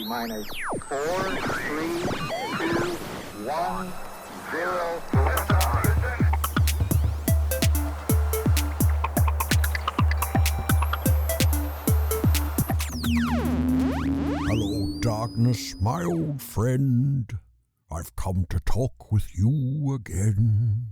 minus 4, 3, 2, 1, 0. Hello, darkness, my old friend. I've come to talk with you again,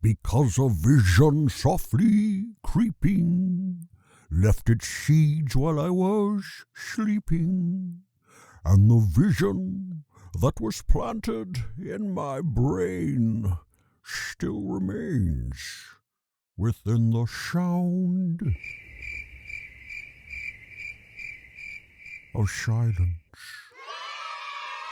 because a vision softly creeping left its seeds while I was sleeping, and the vision that was planted in my brain still remains within the sound of silence.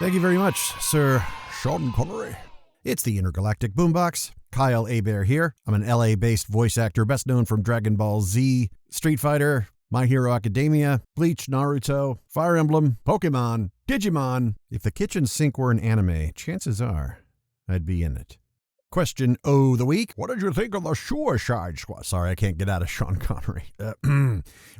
Thank you very much, Sir Sean Connery. It's the Intergalactic Boom Box. Kyle Hebert here. I'm an LA-based voice actor, best known from Dragon Ball Z, Street Fighter, My Hero Academia, Bleach, Naruto, Fire Emblem, Pokemon, Digimon. If the kitchen sink were an anime, chances are I'd be in it. Question O the week. What did you think of the Suicide Squad? Sorry, I can't get out of Sean Connery.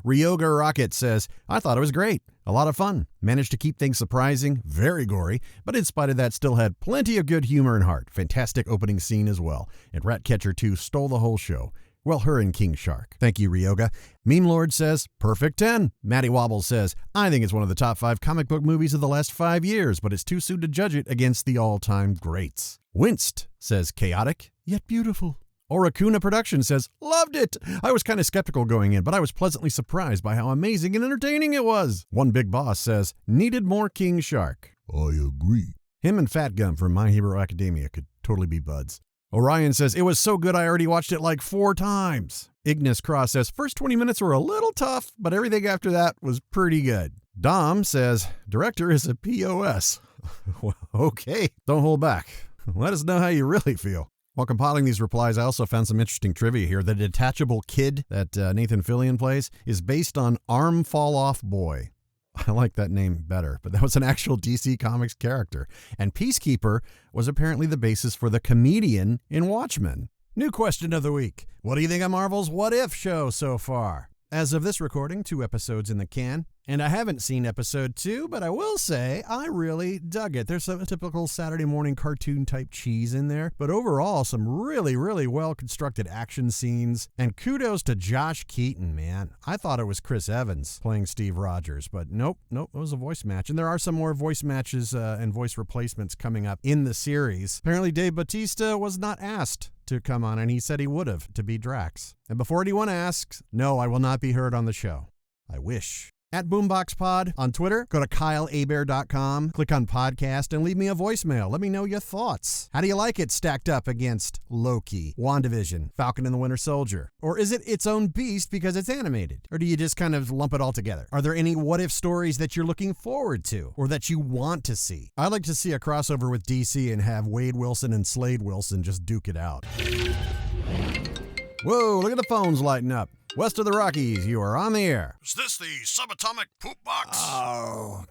Ryoga Rocket says, I thought it was great. A lot of fun. Managed to keep things surprising, very gory, but in spite of that still had plenty of good humor and heart. Fantastic opening scene as well. And Ratcatcher 2 stole the whole show. Well, her and King Shark. Thank you, Ryoga. Meme Lord says, perfect 10. Matty Wobble says, I think it's one of the top 5 comic book movies of the last 5 years, but it's too soon to judge it against the all-time greats. Winced says, chaotic, yet beautiful. Orakuna Production says, loved it. I was kind of skeptical going in, but I was pleasantly surprised by how amazing and entertaining it was. One Big Boss says, needed more King Shark. I agree. Him and Fat Gum from My Hero Academia could totally be buds. Orion says, it was so good I already watched it like 4 times. Ignis Cross says, first 20 minutes were a little tough, but everything after that was pretty good. Dom says, director is a POS. Well, okay, don't hold back. Let us know how you really feel. While compiling these replies, I also found some interesting trivia here. The detachable kid that Nathan Fillion plays is based on Arm Fall Off Boy. I like that name better, but that was an actual DC Comics character. And Peacekeeper was apparently the basis for the comedian in Watchmen. New question of the week. What do you think of Marvel's What If show so far? As of this recording, 2 episodes in the can. And I haven't seen episode 2, but I will say I really dug it. There's some typical Saturday morning cartoon type cheese in there, but overall some really, really well-constructed action scenes. And kudos to Josh Keaton, man. I thought it was Chris Evans playing Steve Rogers, but nope, it was a voice match. And there are some more voice matches and voice replacements coming up in the series. Apparently Dave Bautista was not asked to come on, and he said he would have to be Drax. And before anyone asks, no, I will not be heard on the show. I wish. At BoomboxPod on Twitter, go to KyleHebert.com, click on podcast, and leave me a voicemail. Let me know your thoughts. How do you like it stacked up against Loki, WandaVision, Falcon and the Winter Soldier? Or is it its own beast because it's animated? Or do you just kind of lump it all together? Are there any what-if stories that you're looking forward to or that you want to see? I'd like to see a crossover with DC and have Wade Wilson and Slade Wilson just duke it out. Whoa, look at the phones lighting up. West of the Rockies, you are on the air. Is this the subatomic poop box? Oh,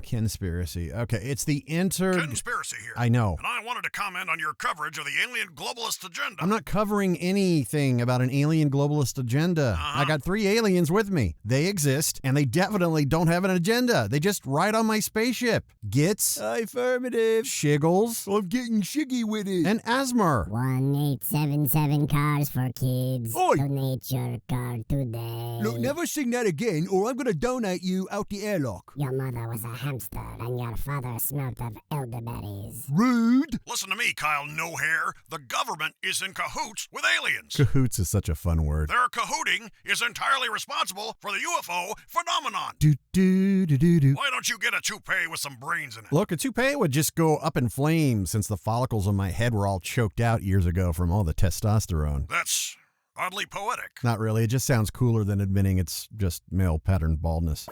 Conspiracy. Okay, it's the Conspiracy here. I know. And I wanted to comment on your coverage of the alien globalist agenda. I'm not covering anything about an alien globalist agenda. I got 3 aliens with me. They exist, and they definitely don't have an agenda. They just ride on my spaceship. Gits. Affirmative. Shiggles. I'm getting shiggy with it. And Asmer. 1877 cars for kids. Oi. Donate your car today. Look, never sing that again, or I'm gonna donate you out the airlock. Your mother was a hamster, and your father smelt of elderberries. Rude. Listen to me, Kyle No Hair. The government is in cahoots with aliens. Cahoots is such a fun word. Their cahooting is entirely responsible for the UFO phenomenon. Do. Why don't you get a toupee with some brains in it? Look, a toupee would just go up in flames since the follicles on my head were all choked out years ago from all the testosterone. That's oddly poetic. Not really. It just sounds cooler than admitting it's just male pattern baldness.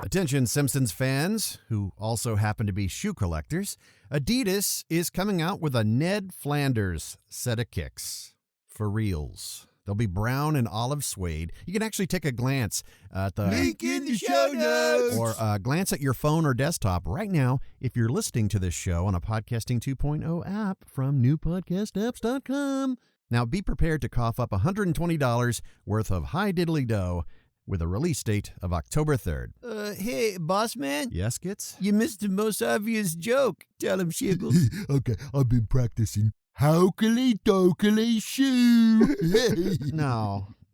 Attention, Simpsons fans, who also happen to be shoe collectors. Adidas is coming out with a Ned Flanders set of kicks. For reals. They'll be brown and olive suede. You can actually take a glance at the link in the show notes. Or glance at your phone or desktop right now if you're listening to this show on a Podcasting 2.0 app from newpodcastapps.com. Now be prepared to cough up $120 worth of high diddly dough with a release date of October 3rd. Hey, boss man. Yes, Gits? You missed the most obvious joke. Tell him, Shiggles. Okay, I've been practicing. Hokely dokely shoo.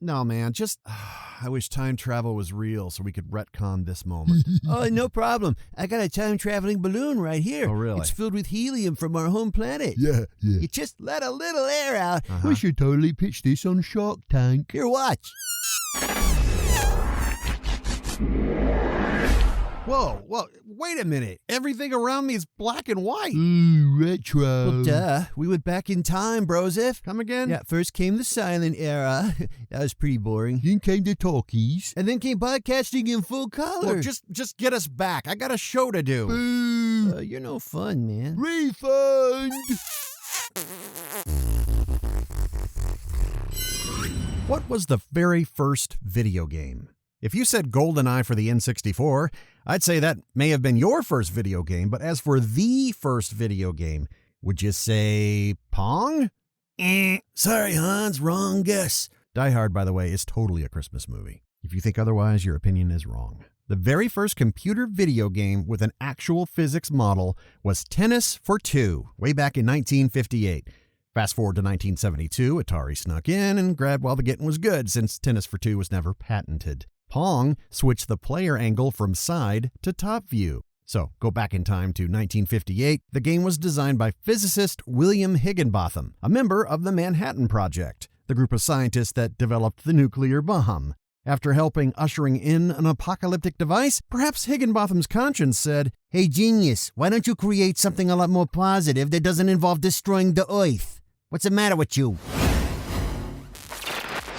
No, man. Just, I wish time travel was real so we could retcon this moment. Oh, no problem. I got a time-traveling balloon right here. Oh, really? It's filled with helium from our home planet. Yeah. You just let a little air out. Uh-huh. We should totally pitch this on Shark Tank. Here, watch. Whoa, wait a minute. Everything around me is black and white. Ooh, retro. Well, duh. We went back in time, brosif. Come again? Yeah, first came the silent era. That was pretty boring. Then came the talkies. And then came podcasting in full color. Look, just get us back. I got a show to do. Boo. You're no fun, man. Refund. What was the very first video game? If you said GoldenEye for the N64, I'd say that may have been your first video game, but as for the first video game, would you say Pong? Sorry, Hans, wrong guess. Die Hard, by the way, is totally a Christmas movie. If you think otherwise, your opinion is wrong. The very first computer video game with an actual physics model was Tennis for Two, way back in 1958. Fast forward to 1972, Atari snuck in and grabbed while the getting was good, since Tennis for Two was never patented. Pong switched the player angle from side to top view. So, go back in time to 1958. The game was designed by physicist William Higginbotham, a member of the Manhattan Project, the group of scientists that developed the nuclear bomb. After helping ushering in an apocalyptic device, perhaps Higginbotham's conscience said, Hey, genius, why don't you create something a lot more positive that doesn't involve destroying the Earth? What's the matter with you?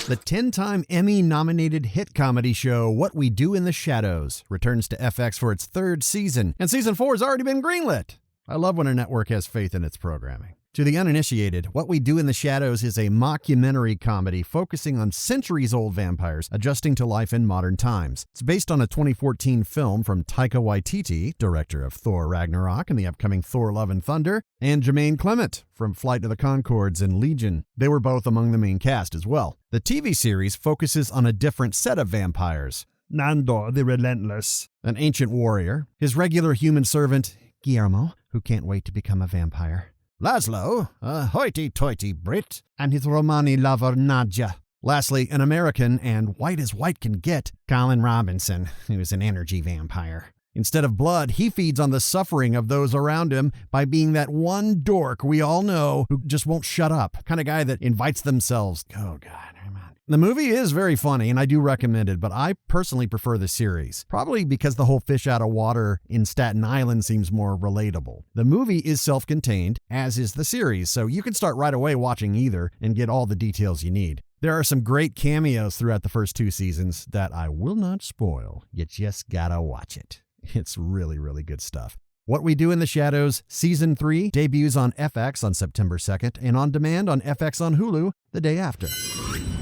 The 10-time Emmy-nominated hit comedy show What We Do in the Shadows returns to FX for its third season, and season 4 has already been greenlit. I love when a network has faith in its programming. To the uninitiated, What We Do in the Shadows is a mockumentary comedy focusing on centuries-old vampires adjusting to life in modern times. It's based on a 2014 film from Taika Waititi, director of Thor Ragnarok and the upcoming Thor Love and Thunder, and Jermaine Clement from Flight of the Conchords and Legion. They were both among the main cast as well. The TV series focuses on a different set of vampires. Nandor the Relentless. An ancient warrior, his regular human servant, Guillermo, who can't wait to become a vampire. Laszlo, a hoity-toity Brit, and his Romani lover Nadja. Lastly, an American and white as white can get, Colin Robinson, who is an energy vampire. Instead of blood, he feeds on the suffering of those around him by being that one dork we all know who just won't shut up, kind of guy that invites themselves. Oh, God. The movie is very funny, and I do recommend it, but I personally prefer the series, probably because the whole fish out of water in Staten Island seems more relatable. The movie is self-contained, as is the series, so you can start right away watching either and get all the details you need. There are some great cameos throughout the first 2 seasons that I will not spoil. You just gotta watch it. It's really, really good stuff. What We Do in the Shadows Season 3 debuts on FX on September 2nd and on demand on FX on Hulu the day after.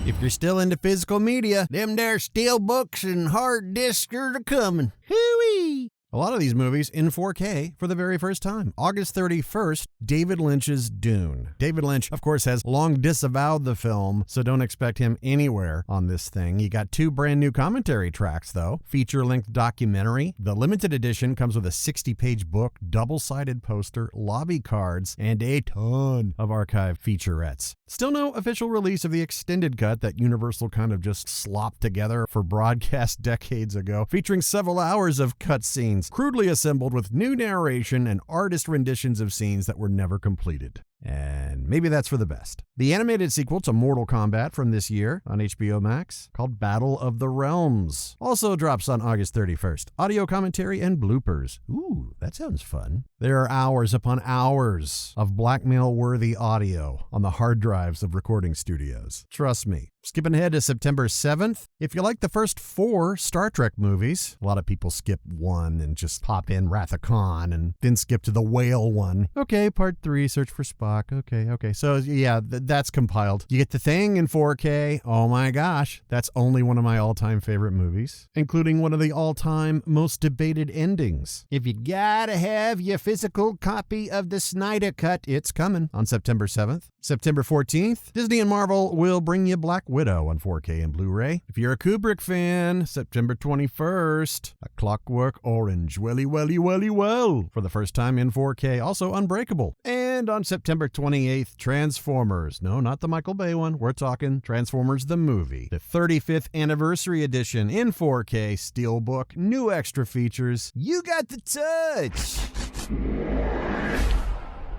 If you're still into physical media, them there steel books and hard discs are coming. Hooey! A lot of these movies in 4K for the very first time. August 31st, David Lynch's Dune. David Lynch, of course, has long disavowed the film, so don't expect him anywhere on this thing. He got 2 brand new commentary tracks, though. Feature-length documentary. The limited edition comes with a 60-page book, double-sided poster, lobby cards, and a ton of archive featurettes. Still no official release of the extended cut that Universal kind of just slopped together for broadcast decades ago, featuring several hours of cutscenes, crudely assembled with new narration and artist renditions of scenes that were never completed. And maybe that's for the best. The animated sequel to Mortal Kombat from this year on HBO Max, called Battle of the Realms, also drops on August 31st. Audio commentary and bloopers. Ooh, that sounds fun. There are hours upon hours of blackmail-worthy audio on the hard drives of recording studios. Trust me. Skipping ahead to September 7th, if you like the first 4 Star Trek movies, a lot of people skip 1 and just pop in Wrath of Khan and then skip to the whale one. Okay, part 3, Search for Spock. Okay. So yeah, that's compiled. You get The Thing in 4K. Oh my gosh, that's only one of my all-time favorite movies, including one of the all-time most debated endings. If you gotta have your physical copy of the Snyder Cut, it's coming on September 7th. September 14th, Disney and Marvel will bring you Black Widow on 4K and Blu-ray. If you're a Kubrick fan, September 21st, A Clockwork Orange, welly, well, for the first time in 4K, also Unbreakable. And on September 28th, Transformers. No, not the Michael Bay one. We're talking Transformers the movie. The 35th anniversary edition in 4K, Steelbook, new extra features. You got the touch.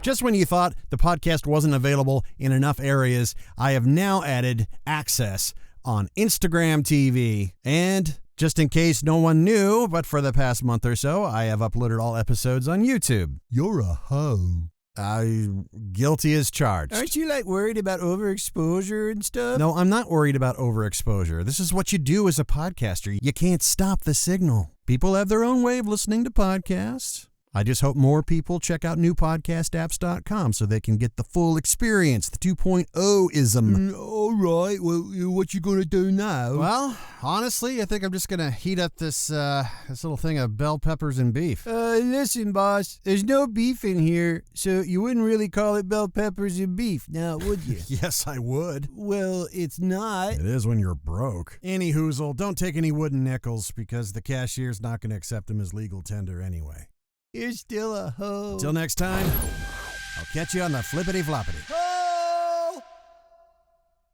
Just when you thought the podcast wasn't available in enough areas, I have now added access on Instagram TV. And just in case no one knew, but for the past month or so, I have uploaded all episodes on YouTube. You're a hoe. Guilty as charged. Aren't you worried about overexposure and stuff? No, I'm not worried about overexposure. This is what you do as a podcaster. You can't stop the signal. People have their own way of listening to podcasts. I just hope more people check out newpodcastapps.com so they can get the full experience, the 2.0-ism. All right, well, what you gonna do now? Well, honestly, I think I'm just gonna heat up this little thing of bell peppers and beef. Listen, boss, there's no beef in here, so you wouldn't really call it bell peppers and beef, now would you? Yes, I would. Well, it's not. It is when you're broke. Any hoozle, don't take any wooden nickels because the cashier's not gonna accept them as legal tender anyway. You're still a hoe. Until next time, I'll catch you on the flippity floppity.